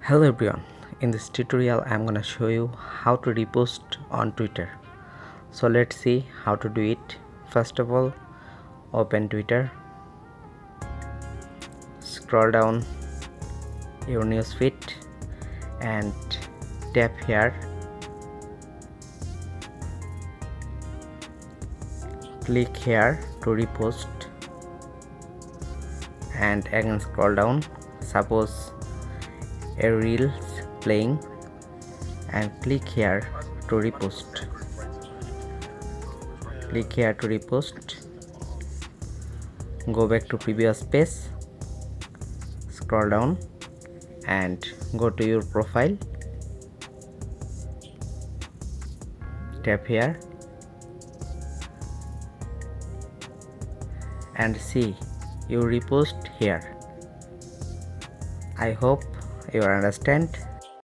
Hello everyone, in this tutorial I'm gonna show you how to repost on Twitter. So let's see how to do it. First of all, open Twitter, scroll down your newsfeed and tap here, click here to repost and again scroll down. Suppose a reel is playing and click here to repost. Click here to repost. Go back to previous page, scroll down and go to your profile, tap here and see you repost here. I hope you understand.